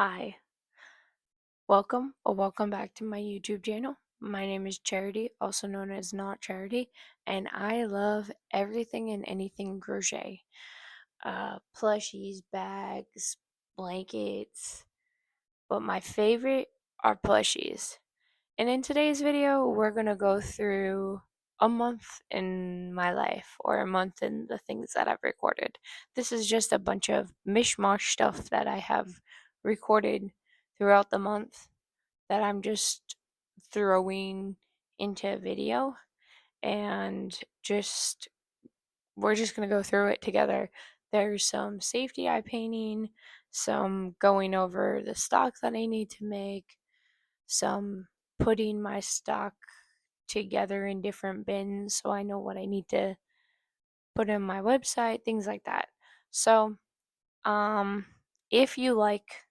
Hi, welcome or welcome back to my YouTube channel. My name is Charity, also known as Not Charity, and I love everything and anything crochet. Plushies, bags, blankets, but my favorite are plushies. And in today's video, we're gonna go through a month in my life or a month in the things that I've recorded. This is just a bunch of mishmash stuff that I have recorded throughout the month that I'm just throwing into a video, and just we're just going to go through it together. There's some safety eye painting, some going over the stock that I need to make, some putting my stock together in different bins so I know what I need to put in my website, things like that. So, um if you like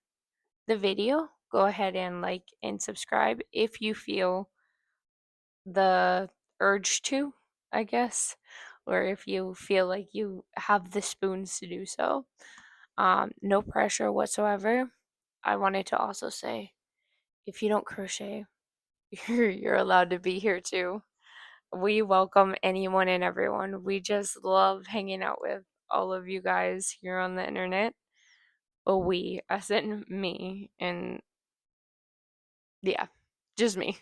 the video, go ahead and like and subscribe if you feel the urge to, I guess, or if you feel like you have the spoons to do so. No pressure whatsoever. I wanted to also say, if you don't crochet, you're allowed to be here too. We welcome anyone and everyone. We just love hanging out with all of you guys here on the internet. Oh, we, as in me, and yeah, just me.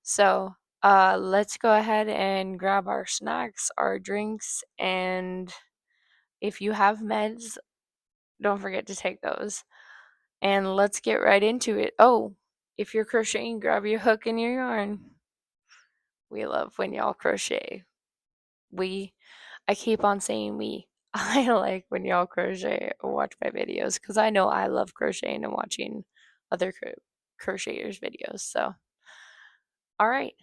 So, let's go ahead and grab our snacks, our drinks, and if you have meds, don't forget to take those. And let's get right into it. Oh, if you're crocheting, grab your hook and your yarn. We love when y'all crochet. We, I keep on saying we. I like when y'all crochet or watch my videos because I know I love crocheting and watching other crocheters' videos. So, all right,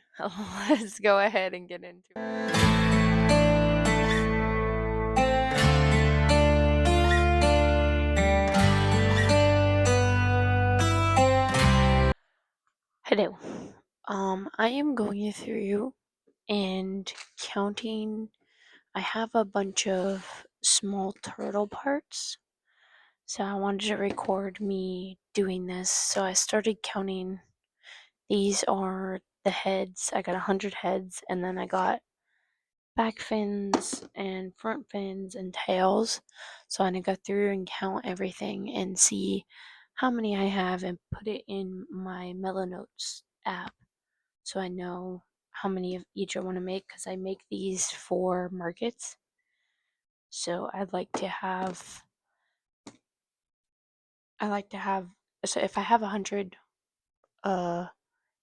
let's go ahead and get into it. Hello. I am going through and counting. I have a bunch of small turtle parts, so I wanted to record me doing this. So I started counting. These are the heads. I got 100 heads, and then I got back fins and front fins and tails. So I'm gonna go through and count everything and see how many I have and put it in my Melanotes app so I know how many of each I want to make because I make these for markets. So I like to have, so if I have 100 uh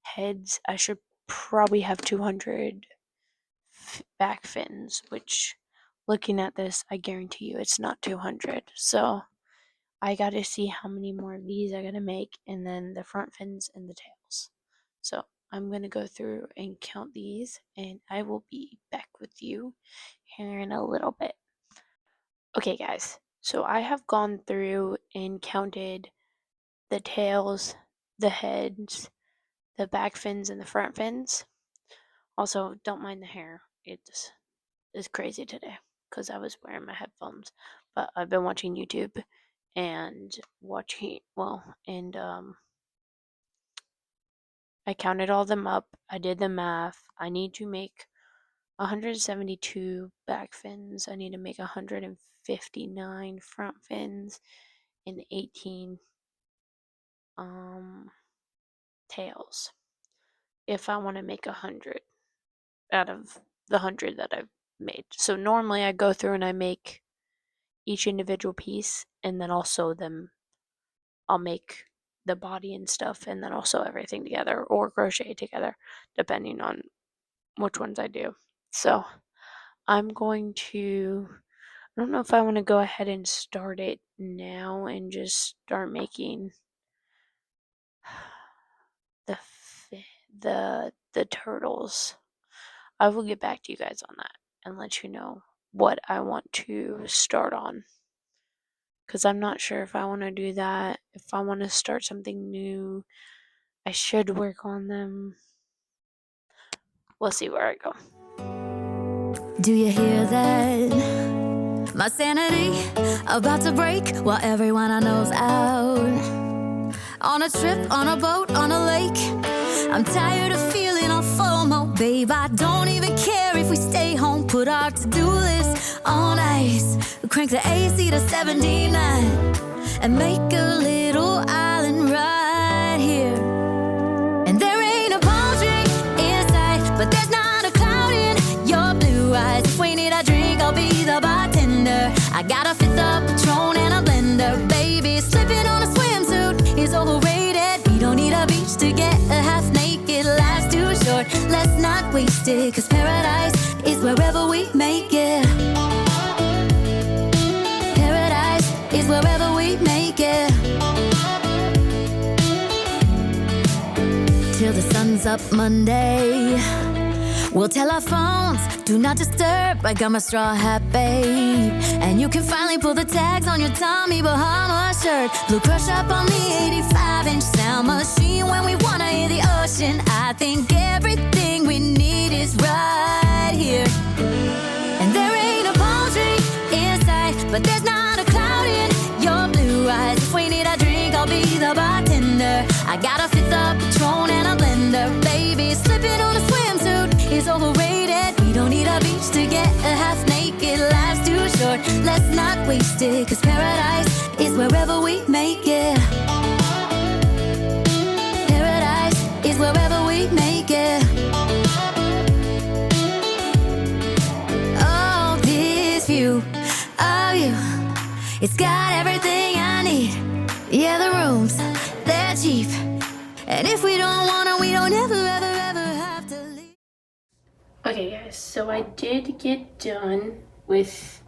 heads, I should probably have 200 back fins, which looking at this, I guarantee you it's not 200. So I got to see how many more of these I got to make, and then the front fins and the tails. So I'm going to go through and count these, and I will be back with you here in a little bit. Okay, guys. So I have gone through and counted the tails, the heads, the back fins, and the front fins. Also, don't mind the hair. It's crazy today because I was wearing my headphones, but I've been watching YouTube and I counted all them up. I did the math. I need to make 172 back fins. I need to make 159 front fins and 18 tails if I want to make 100 out of the 100 that I've made. So normally I go through and I make each individual piece, and then also I'll make the body and stuff, and then also everything together or crochet together, depending on which ones I do. So I'm going to, I don't know if I want to go ahead and start it now and just start making the the turtles. I will get back to you guys on that and let you know what I want to start on. Because I'm not sure if I want to do that, if I want to start something new. I should work on them. We'll see where I go. Do you hear that? My sanity about to break while everyone I know's out. on a trip, on a boat, on a lake. I'm tired of feeling all FOMO, babe. I don't even care if we stay home. Put our to-do list on ice. Crank the AC to 79 and make a little island right here. And there ain't a palm tree in sight, but there's not a cloud in your blue eyes. If we need a drink, I'll be the bartender. I got a fifth of Patron and a blender, baby. Slipping on a swimsuit is overrated. We don't need a beach to get a half naked. Life's too short, let's not waste it. Cause paradise is wherever we make it. Paradise is wherever we make it. Till the sun's up Monday, we'll tell our phones, do not disturb. I got my straw hat, babe. And you can finally pull the tags on your Tommy Bahama shirt. Blue crush up on the 85-inch sound machine when we wanna hear the ocean. I think everything we need is right here. And there ain't a palm tree in sight, but there's not a cloud in your blue eyes. If we need a drink, I'll be the bartender. I got a fifth of Patron and a blender, baby. Slipping on a swimsuit is overrated. We don't need a beach to get a half naked. Life's too short, let's not waste it. Cause paradise is wherever we make it. Paradise is wherever we make it. Oh, this view of you, it's got everything I need. Yeah, the rooms, they're cheap. And if we don't wanna, we don't ever, ever, ever have to leave. Okay guys, so I did get done with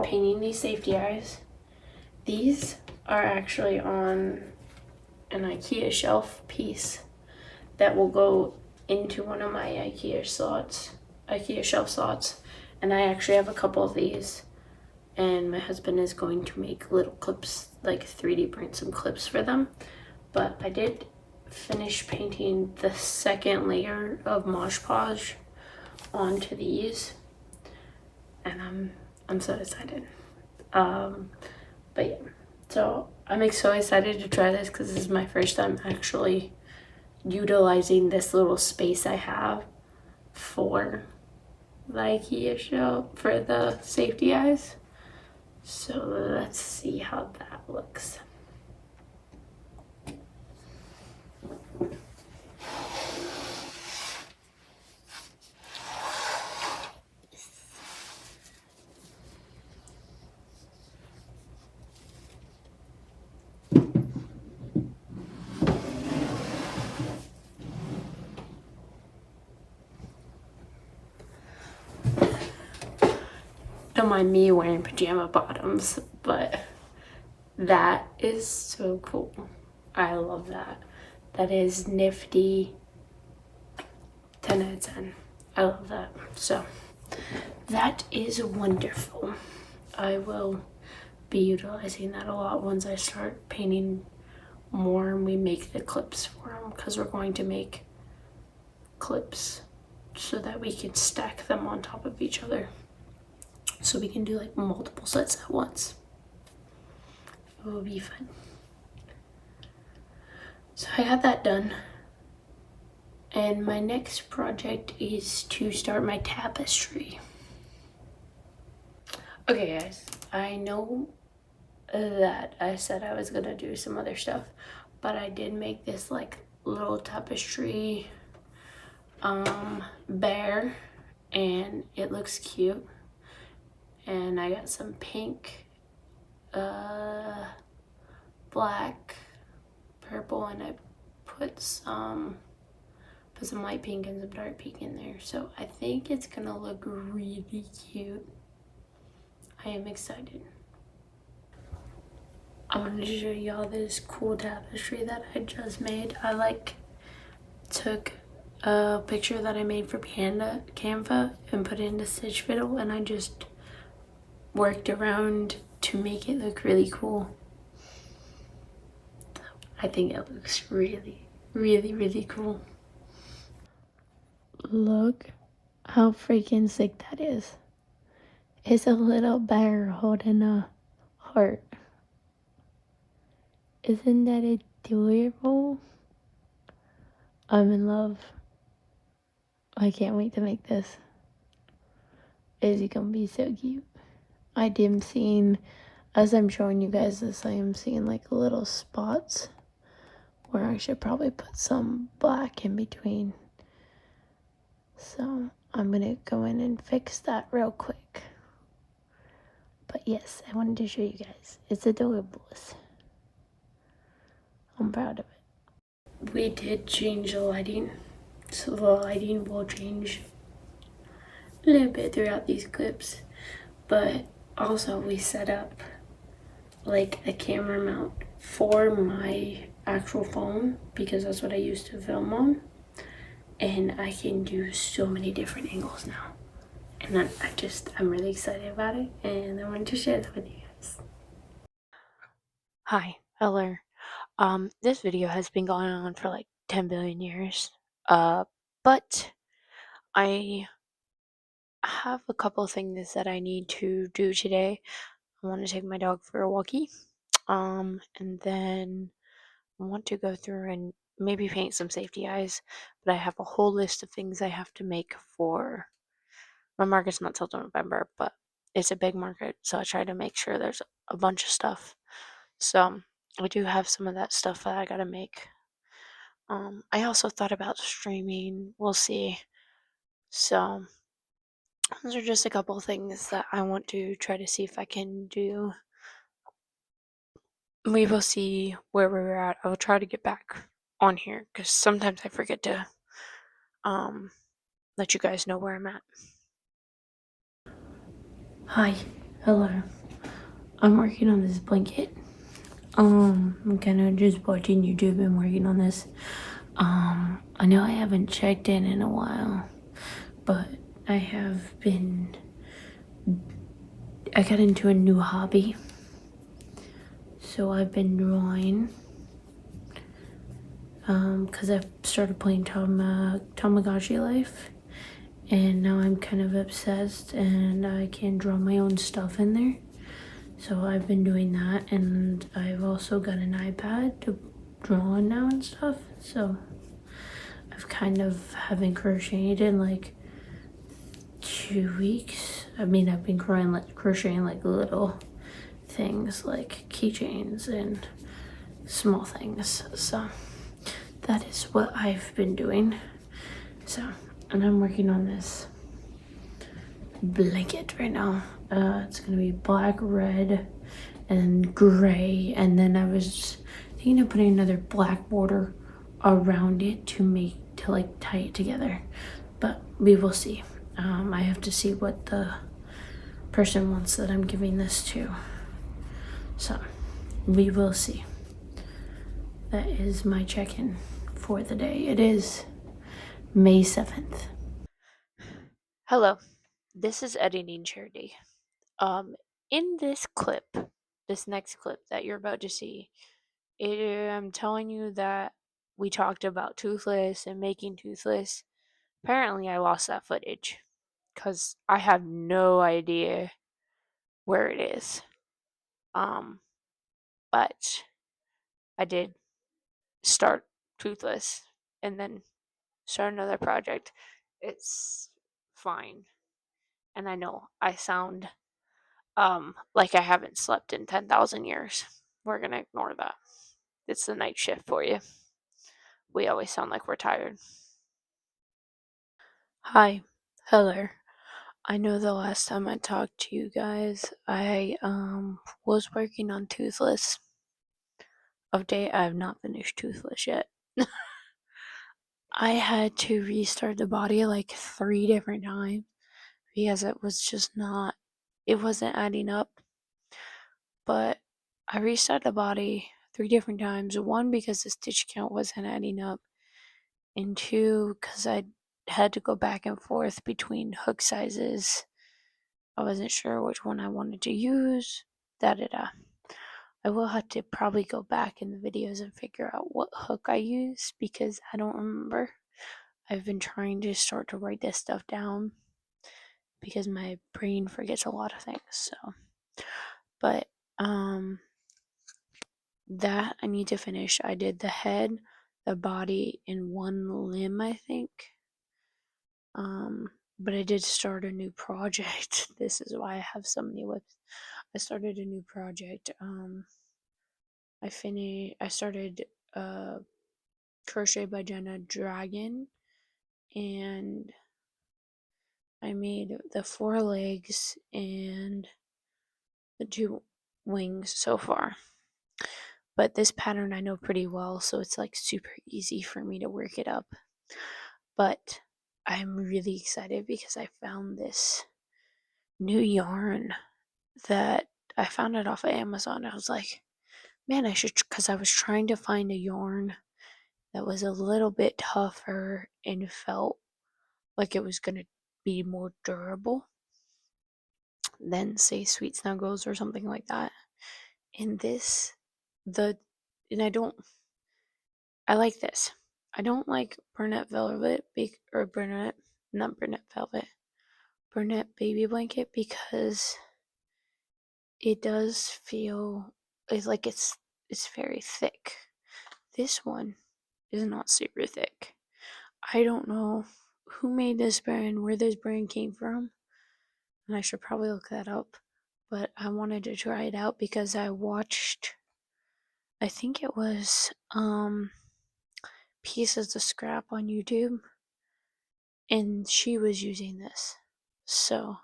painting these safety eyes. These are actually on an IKEA shelf piece that will go into one of my IKEA shelf slots. And I actually have a couple of these, and my husband is going to make little clips, like 3D print some clips for them. But I did finish painting the second layer of Mod Podge onto these, and I'm so excited. But yeah, so I'm so excited to try this because this is my first time actually utilizing this little space I have for the IKEA shelf for the safety eyes. So let's see how that looks. Don't mind me wearing pajama bottoms, but that is so cool. I love that. That is nifty. 10 out of 10. I love that. So that is wonderful. I will be utilizing that a lot once I start painting more and we make the clips for them, because we're going to make clips so that we can stack them on top of each other, so we can do like multiple sets at once. It will be fun. So I got that done, and my next project is to start my tapestry. Okay guys, I know that I said I was gonna do some other stuff, but I did make this like little tapestry bear, and it looks cute. And I got some pink, black, purple, and I put some light pink and some dark pink in there. So I think it's gonna look really cute. I am excited. I'm gonna show y'all this cool tapestry that I just made. I took a picture that I made for Canva and put it into Stitch Fiddle, and I just worked around to make it look really cool. I think it looks really, really, really cool. Look how freaking sick that is. It's a little bear holding a heart. Isn't that adorable? I'm in love. I can't wait to make this. Is it gonna be so cute? I am seeing, as I'm showing you guys this, I am seeing like little spots where I should probably put some black in between. So I'm gonna go in and fix that real quick. But yes, I wanted to show you guys. It's adorable. I'm proud of it. We did change the lighting, so the lighting will change a little bit throughout these clips. But also we set up like a camera mount for my actual phone because that's what I used to film on. And I can do so many different angles now. And I'm really excited about it and I wanted to share that with you guys. Hi, hello. This video has been going on for like 10 billion years. But I have a couple of things that I need to do today. I want to take my dog for a walkie. And then I want to go through and maybe paint some safety eyes. But I have a whole list of things I have to make for my market's not till November, but it's a big market, so I try to make sure there's a bunch of stuff. So I do have some of that stuff that I gotta make. I also thought about streaming. We'll see. So those are just a couple of things that I want to try to see if I can do. We will see where we're at. I will try to get back on here because sometimes I forget to um, let you guys know where I'm at. Hi, hello. I'm working on this blanket. I'm kind of just watching YouTube and working on this. I know I haven't checked in a while, but I got into a new hobby. So I've been drawing, because I've started playing Tamagotchi Life, and now I'm kind of obsessed and I can draw my own stuff in there. So I've been doing that, and I've also got an iPad to draw on now and stuff. So I've kind of haven't crocheted in like 2 weeks. I mean, I've been crocheting like little things like keychains and small things. So that is what I've been doing. So, and I'm working on this blanket right now. It's gonna be black, red, and gray, and then I was thinking of putting another black border around it to like tie it together, but we will see. I have to see what the person wants that I'm giving this to, so we will see. That is my check-in for the day. It is May 7th. Hello, this is Editing Charity. In this next clip that you're about to see, I'm telling you that we talked about Toothless and making Toothless. Apparently, I lost that footage because I have no idea where it is. Um, but I did start Toothless and then start another project. It's fine, and I know I sound like I haven't slept in 10,000 years. We're gonna ignore that. It's the night shift for you. We always sound like we're tired. Hi. Hello. I know the last time I talked to you guys, I was working on Toothless. Update, I have not finished Toothless yet. I had to restart the body like 3 different times because it wasn't adding up. But I restarted the body 3 different times. One, because the stitch count wasn't adding up, and two, because I had to go back and forth between hook sizes. I wasn't sure which one I wanted to use. Da da da. I will have to probably go back in the videos and figure out what hook I use because I don't remember. I've been trying to start to write this stuff down because my brain forgets a lot of things. So, but that I need to finish. I did the head, the body, and one limb, I think. But I did start a new project. This is why I have so many whips. I started a new project. I started Crochet by Jenna Dragon, and I made the 4 legs and the 2 wings so far. But this pattern I know pretty well, so it's like super easy for me to work it up. But I'm really excited because I found this new yarn that I found it off of Amazon. I was like, man, I should, because I was trying to find a yarn that was a little bit tougher and felt like it was going to be more durable than, say, Sweet Snuggles or something like that. And this, the, and I like this. I don't like Bernette Velvet, or Bernette, not Bernette Velvet, Bernette Baby Blanket, because it does feel it's very thick. This one is not super thick. I don't know who made this brand, where this brand came from, and I should probably look that up. But I wanted to try it out because I watched, I think it was Pieces of Scrap on YouTube, and she was using this. So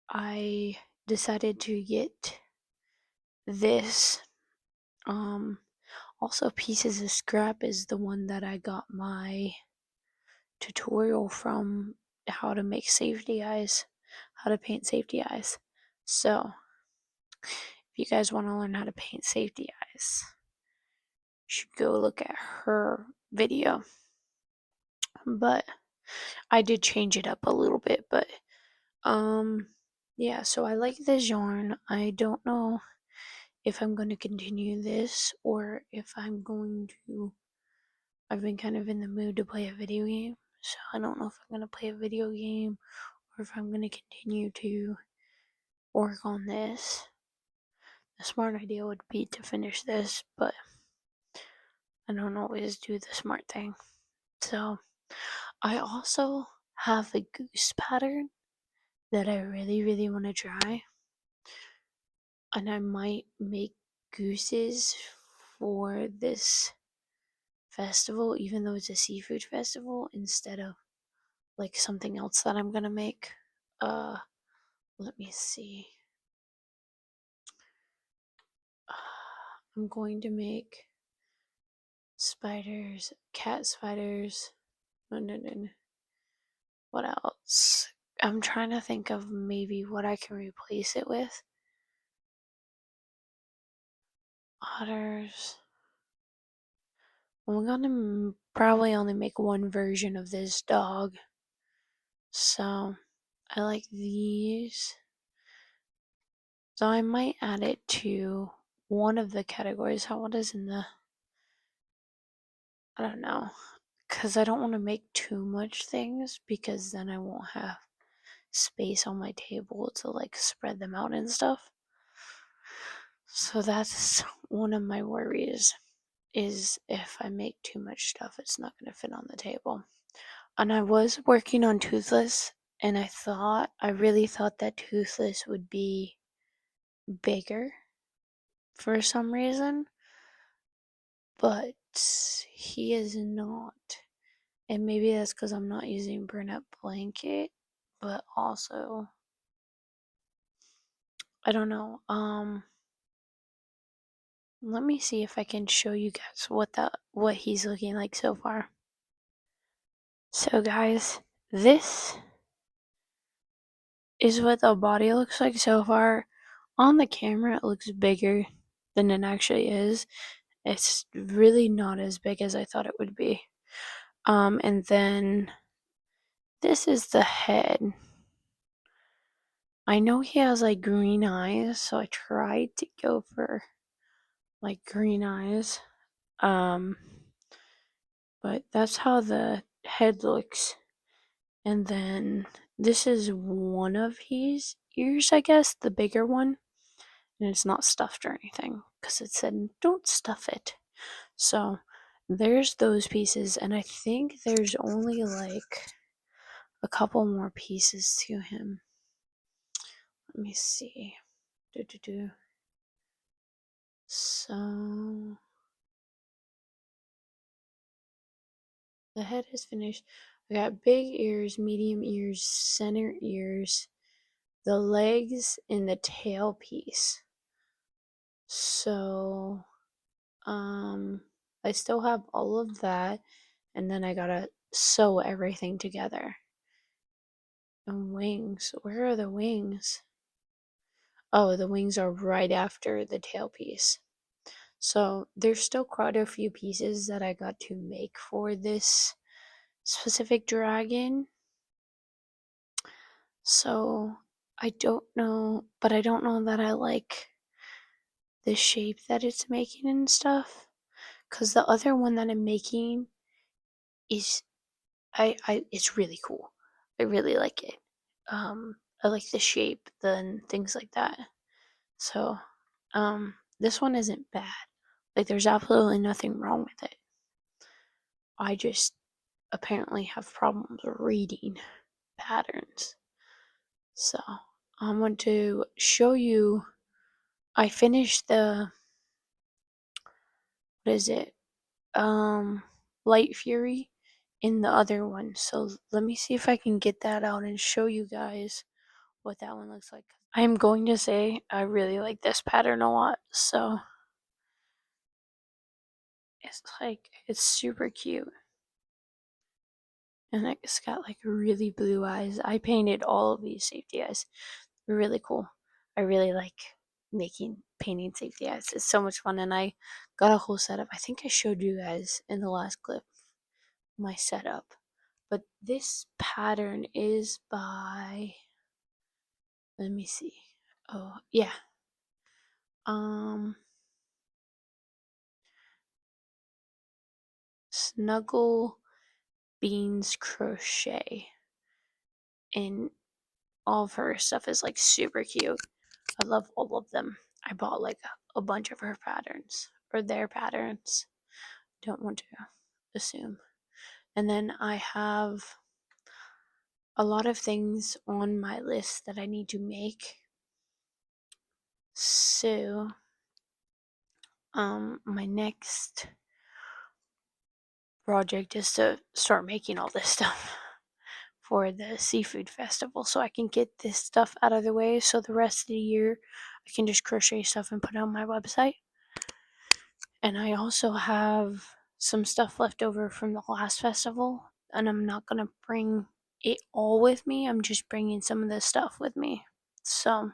I decided to get this. Also, Pieces of Scrap is the one that I got my tutorial from, how to make safety eyes, how to paint safety eyes. So, if you guys want to learn how to paint safety eyes, you should go look at her video. But I did change it up a little bit, but yeah, so I like this yarn. I don't know if I'm going to continue this or if I'm going to. I've been kind of in the mood to play a video game, so I don't know if I'm going to play a video game or if I'm going to continue to work on this. The smart idea would be to finish this, but I don't always do the smart thing. So, I also have a goose pattern that I really, really want to try, and I might make gooses for this festival, even though it's a seafood festival, instead of like something else that I'm gonna make. Let me see. I'm going to make spiders, cat spiders. No. What else? I'm trying to think of maybe what I can replace it with. Otters. I'm gonna probably only make one version of this dog. So, I like these. So I might add it to one of the categories. What is in the, I don't know. Because I don't want to make too much things, because then I won't have space on my table to like spread them out and stuff. So that's one of my worries, is if I make too much stuff, it's not going to fit on the table. And I was working on Toothless, and I really thought that Toothless would be bigger for some reason, but he is not. And maybe that's because I'm not using Bernette Blanket, but also, I don't know. Let me see if I can show you guys what he's looking like so far. So guys, this is what the body looks like so far. On the camera, it looks bigger than it actually is. It's really not as big as I thought it would be. And then this is the head. I know he has like green eyes, so I tried to go for like green eyes. But that's how the head looks. And then this is one of his ears, I guess, the bigger one. And it's not stuffed or anything, because it said don't stuff it. So there's those pieces, and I think there's only like a couple more pieces to him. Let me see. Do do do. So the head is finished. I got big ears, medium ears, center ears, the legs, and the tail piece. So, I still have all of that, and then I gotta sew everything together. And wings. Where are the wings? Oh, the wings are right after the tail piece. So there's still quite a few pieces that I got to make for this specific dragon. So I don't know, but I don't know that I like the shape that it's making and stuff. Cause the other one that I'm making is it's really cool. I really like it. I like the shape, then things like that. So, this one isn't bad. Like, there's absolutely nothing wrong with it. I just apparently have problems reading patterns. So, I'm going to show you. I finished what is it? Light Fury in the other one. So, let me see if I can get that out and show you guys what that one looks like. I'm going to say I really like this pattern a lot. So, it's super cute. And it's got like really blue eyes. I painted all of these safety eyes. They're really cool. I really like painting safety eyes. It's so much fun, and I got a whole setup. I think I showed you guys in the last clip my setup. But this pattern is by, let me see. Oh, yeah. Snuggle Beans Crochet. And all of her stuff is like super cute. I love all of them. I bought like a bunch of her patterns or their patterns. Don't want to assume. And then I have a lot of things on my list that I need to make. So, my next project is to start making all this stuff for the seafood festival so I can get this stuff out of the way so the rest of the year I can just crochet stuff and put it on my website. And I also have some stuff left over from the last festival, and I'm not gonna bring it all with me. I'm just bringing some of this stuff with me. So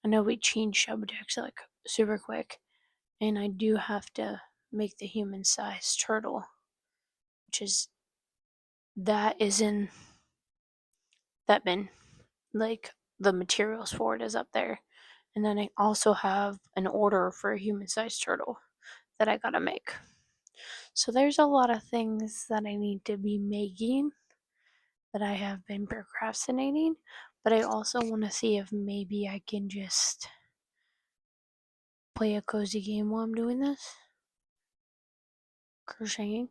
I know we changed subjects like super quick, and I do have to make the human-sized turtle, which is that is in that bin. Like the materials for it is up there, and then I also have an order for a human-sized turtle that I gotta make. So there's a lot of things that I need to be making that I have been procrastinating, but I also want to see if maybe I can just play a cozy game while I'm doing this. Crocheting.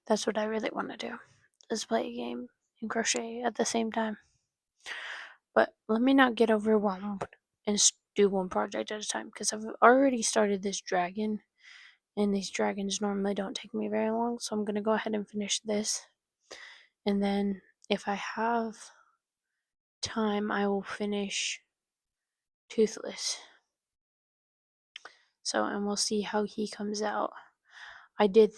That's what I really want to do. Is play a game and crochet at the same time. But let me not get overwhelmed and do one project at a time because I've already started this dragon, and these dragons normally don't take me very long, so I'm going to go ahead and finish this. And then if I have time, I will finish Toothless. So, and we'll see how he comes out. I did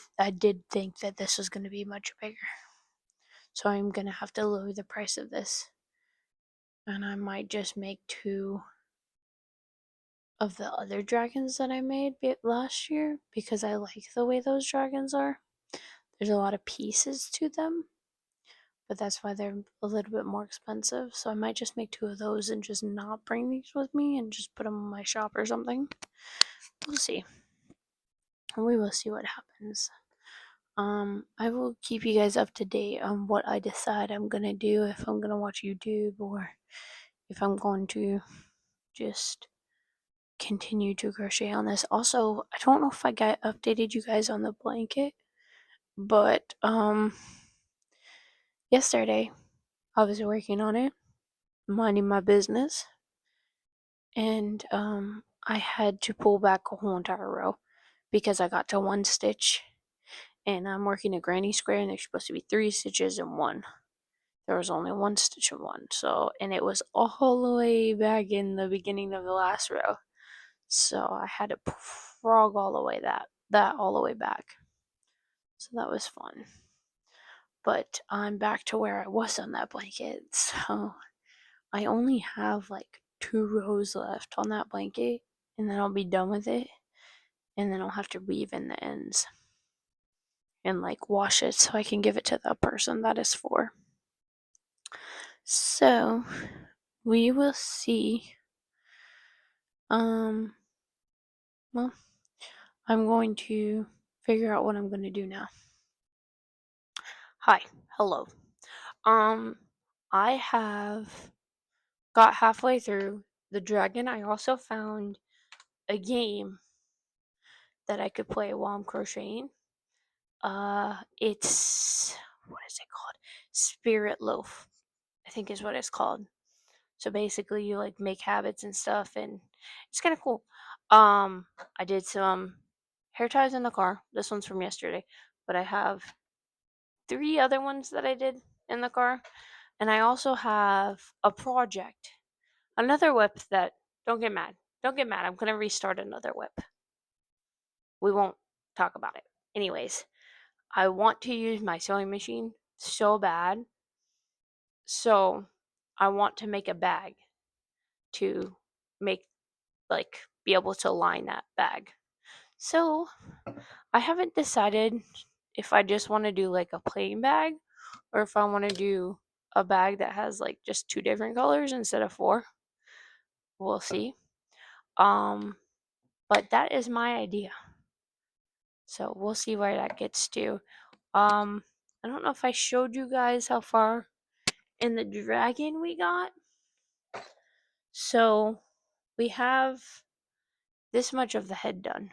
think that this was going to be much bigger. So I'm going to have to lower the price of this. And I might just make 2 of the other dragons that I made last year because I like the way those dragons are. There's a lot of pieces to them, but that's why they're a little bit more expensive. So I might just make 2 of those and just not bring these with me and just put them in my shop or something. We'll see. We will see what happens. I will keep you guys up to date on what I decide I'm gonna do, if I'm gonna watch YouTube or if I'm going to just continue to crochet on this. Also, I don't know if I updated you guys on the blanket, but yesterday I was working on it, minding my business, and I had to pull back a whole entire row because I got to one stitch, and I'm working a granny square, and there's supposed to be 3 stitches in one. There was only 1 stitch in one, and it was all the way back in the beginning of the last row. So I had to frog all the way that all the way back. So that was fun. But I'm back to where I was on that blanket. So I only have like 2 rows left on that blanket, and then I'll be done with it. And then I'll have to weave in the ends and like wash it so I can give it to the person that is for. So we will see. Well, I'm going to figure out what I'm going to do now. Hi, hello. I have got halfway through the dragon. I also found a game that I could play while I'm crocheting. It's what is it called? Spirit Loaf, I think is what it's called. So basically, you like make habits and stuff, and it's kind of cool. I did some hair ties in the car. This one's from yesterday, but I have 3 other ones that I did in the car, and I also have a project, another whip that. Don't get mad. Don't get mad. I'm gonna restart another whip. We won't talk about it. Anyways, I want to use my sewing machine so bad. So I want to make a bag to make be able to line that bag. So I haven't decided if I just want to do like a plain bag or if I want to do a bag that has like just 2 different colors instead of 4. We'll see. But that is my idea. So we'll see where that gets to. I don't know if I showed you guys how far in the dragon we got. So we have this much of the head done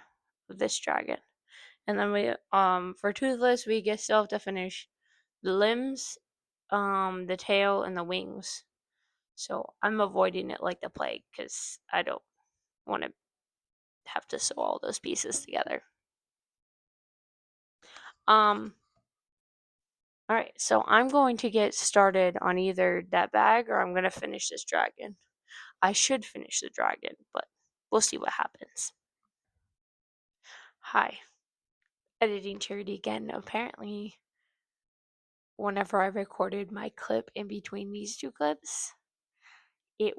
of this dragon. And then we for toothless we still have to finish the limbs, the tail and the wings. So I'm avoiding it like the plague because I don't want to have to sew all those pieces together. All right, so I'm going to get started on either that bag or I'm going to finish this dragon. I should finish the dragon, but we'll see what happens. Hi, editing Charity again. Apparently, whenever I recorded my clip in between these 2 clips, there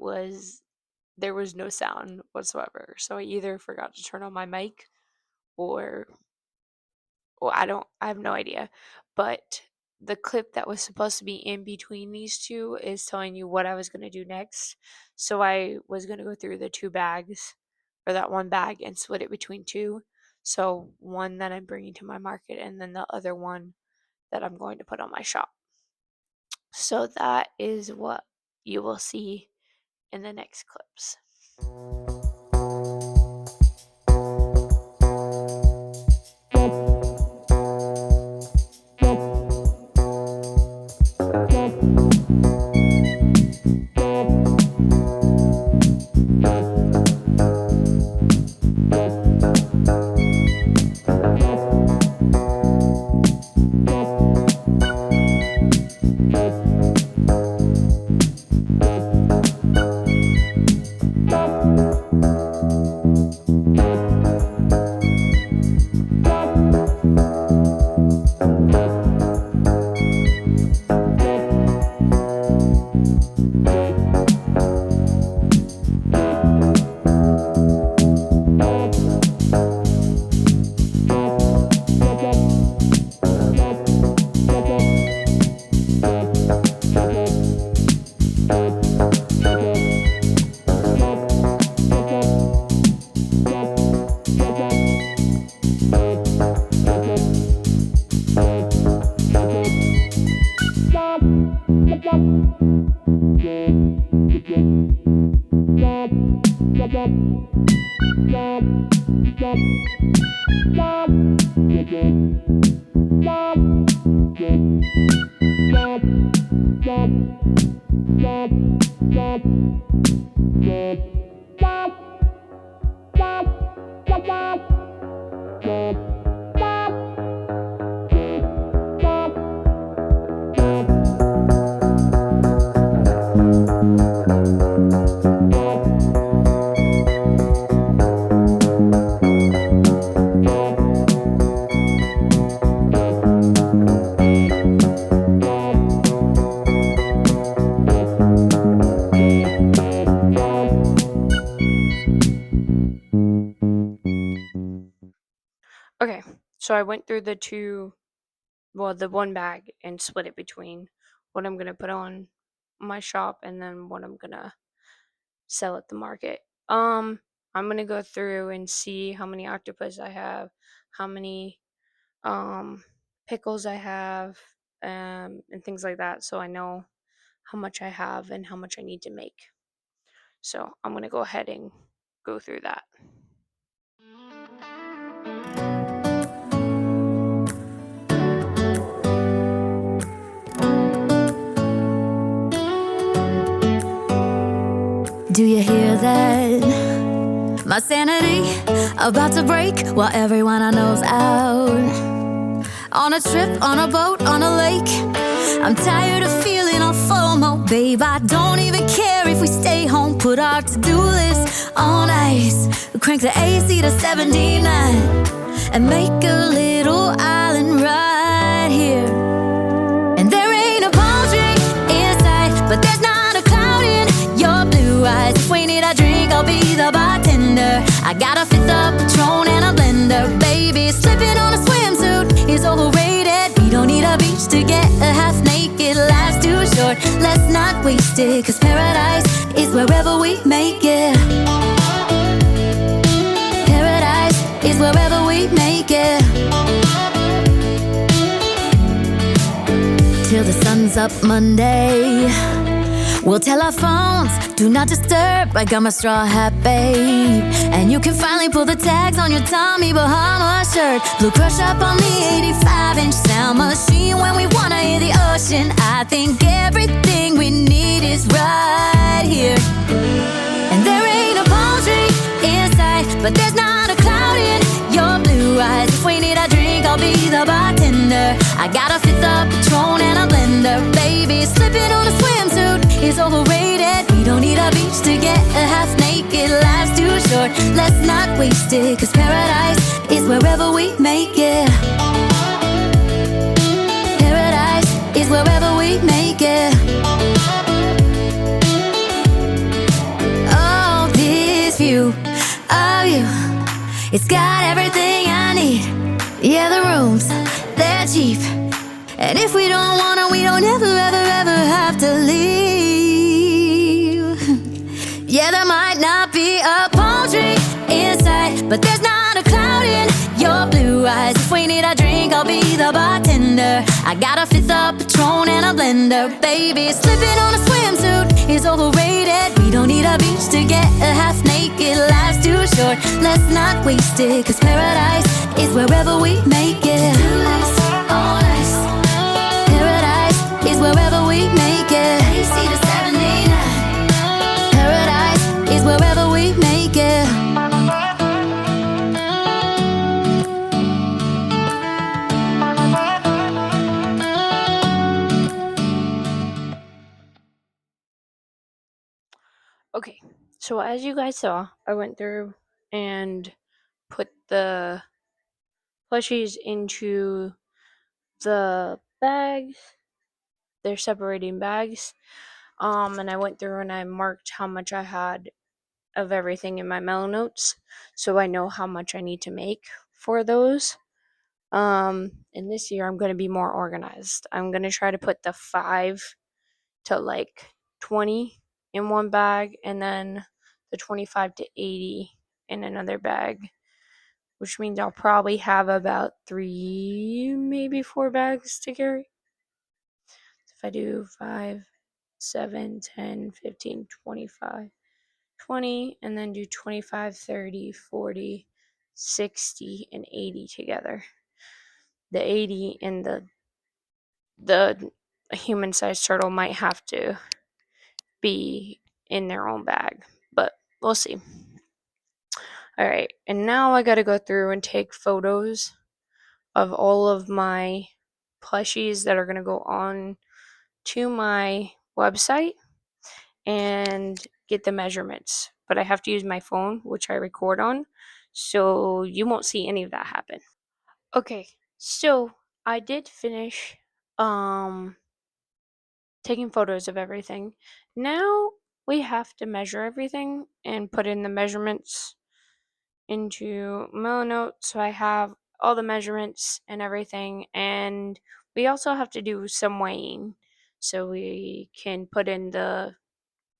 was no sound whatsoever. So I either forgot to turn on my mic or I have no idea. But the clip that was supposed to be in between these 2 is telling you what I was going to do next. So I was going to go through the 2 bags or that 1 bag and split it between 2. So one that I'm bringing to my market and then the other one that I'm going to put on my shop. So that is what you will see in the next clips. Okay, so I went through the one bag and split it between what I'm gonna put on my shop and then what I'm gonna sell at the market. I'm gonna go through and see how many octopus I have, how many um pickles I have, and things like that, so I know how much I have and how much I need to make. So I'm gonna go ahead and go through that. Do you hear that? My sanity about to break while everyone I know's out. On a trip, on a boat, on a lake. I'm tired of feeling all FOMO, babe. I don't even care if we stay home. Put our to-do list on ice. Crank the AC to 79 and make a little island right here. And there ain't a palm tree in sight, but there's not a cloud in your blue eyes. If we need a drink, I'll be the bartender. I got a fifth of Patron and a blender, baby. Slipping on a swimsuit is overrated. We don't need a beach to get a half naked. Life's too short, let's not waste it. Cause paradise is wherever we make it. Paradise is wherever we make it. Till the sun's up Monday. We'll tell our phones, do not disturb. I got my straw hat, babe. And you can finally pull the tags on your Tommy Bahama shirt. Blue crush up on the 85-inch sound machine. When we wanna hear the ocean, I think everything we need is right here. And there ain't a palm tree in sight, but there's not a cloud in your blue eyes. If we need a drink, I'll be the bartender. I got a fifth of Patron and a blender, baby. Slipping on a swimsuit is overrated. We don't need a beach to get a half naked. Life's too short, let's not waste it. Cause paradise is wherever we make it. Paradise is wherever we make it. Oh, this view of you, it's got everything I need. Yeah, the rooms, they're cheap. And if we don't wanna, we don't ever, ever, ever have to leave. Yeah, there might not be a palm tree in sight, but there's not a cloud in your blue eyes. If we need a drink, I'll be the bartender. I got a fifth of Patron and a blender, baby. Slipping on a swimsuit is overrated. We don't need a beach to get a half naked. Life's too short, let's not waste it. Cause paradise is wherever we make it. On ice. Paradise is wherever we make it. AC to 79. Paradise is wherever we make it. Okay, so as you guys saw, I went through and put the plushies into the bags. They're separating bags. And I went through and I marked how much I had of everything in my mellow notes, so I know how much I need to make for those. And this year I'm gonna be more organized. I'm gonna try to put the 5 to like 20 in one bag, and then the 25 to 80 in another bag, which means I'll probably have about 3, maybe 4 bags to carry. If I do 5, 7, 10, 15, 25, 20, and then do 25, 30, 40, 60 and 80 together. The 80 and the human-sized turtle might have to be in their own bag, but we'll see. All right, and now I got to go through and take photos of all of my plushies that are going to go on to my website and get the measurements. But I have to use my phone, which I record on, so you won't see any of that happen. Okay, so I did finish um taking photos of everything. Now we have to measure everything and put in the measurements into Milanote, so I have all the measurements and everything, and we also have to do some weighing so we can put in the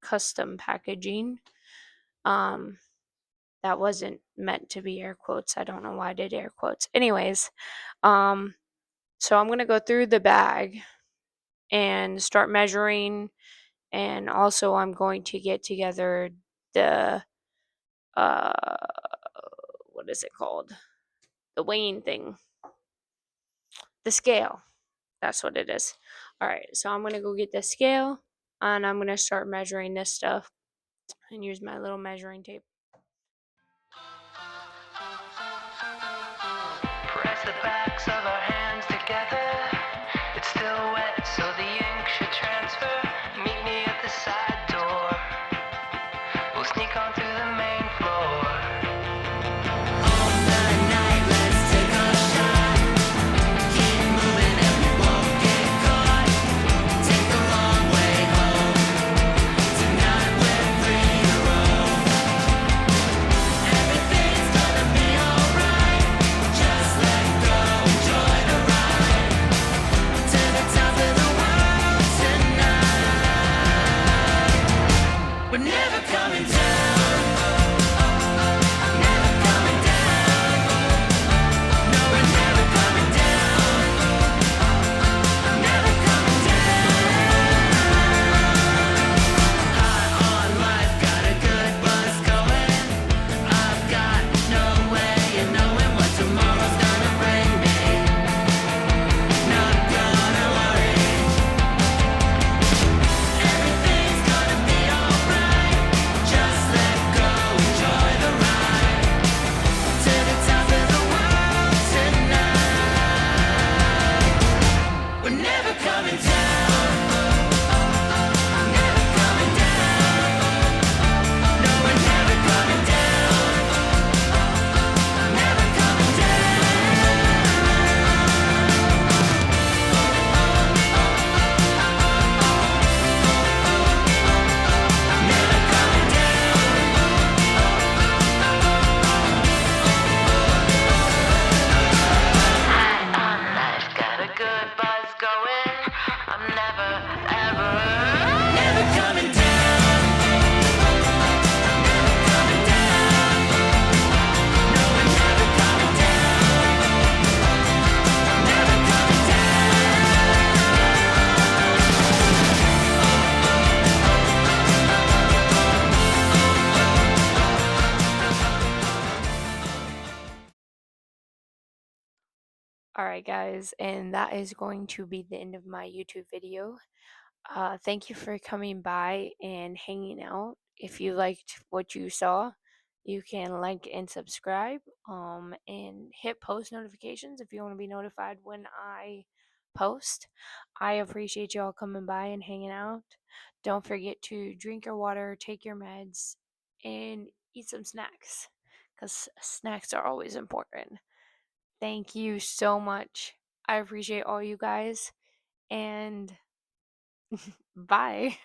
custom packaging. Um, that wasn't meant to be air quotes. I don't know why I did air quotes. Anyways, um, so I'm gonna go through the bag and start measuring, and also I'm going to get together the uh, what is it called? The weighing thing, the scale. That's what it is. All right, so I'm gonna go get the scale, and I'm gonna start measuring this stuff and use my little measuring tape. Press the backs of our hands together. It's still wet, so the ink should transfer. Meet me at the side door. We'll sneak on through the main floor. All night, night, let's take a shot. Keep moving and we won't get caught. Take the long way home. Tonight we're free to roam. Everything's gonna be alright. Just let go, enjoy the ride. To the top of the world tonight. We're never coming down. Never coming down. No, we're never coming down. Never coming down. High on life, got a good buzz going. I've got no way of knowing what tomorrow's gonna bring me. Not gonna worry. Everything's gonna be alright. Just let go, enjoy the ride. To the top of the world tonight. We're never coming down. Never coming down. No, we're never coming down. Never coming down. Never coming down. High on life, got a good buzz going. I'm never, ever, never coming down. Never coming down. No, we're never coming down. Never coming All right, guys, and that is going to be the end of my YouTube video. Thank you for coming by and hanging out. If you liked what you saw, you can like and subscribe, and hit post notifications if you want to be notified when I post. I appreciate y'all coming by and hanging out. Don't forget to drink your water, take your meds, and eat some snacks, because snacks are always important. Thank you so much. I appreciate all you guys, and bye.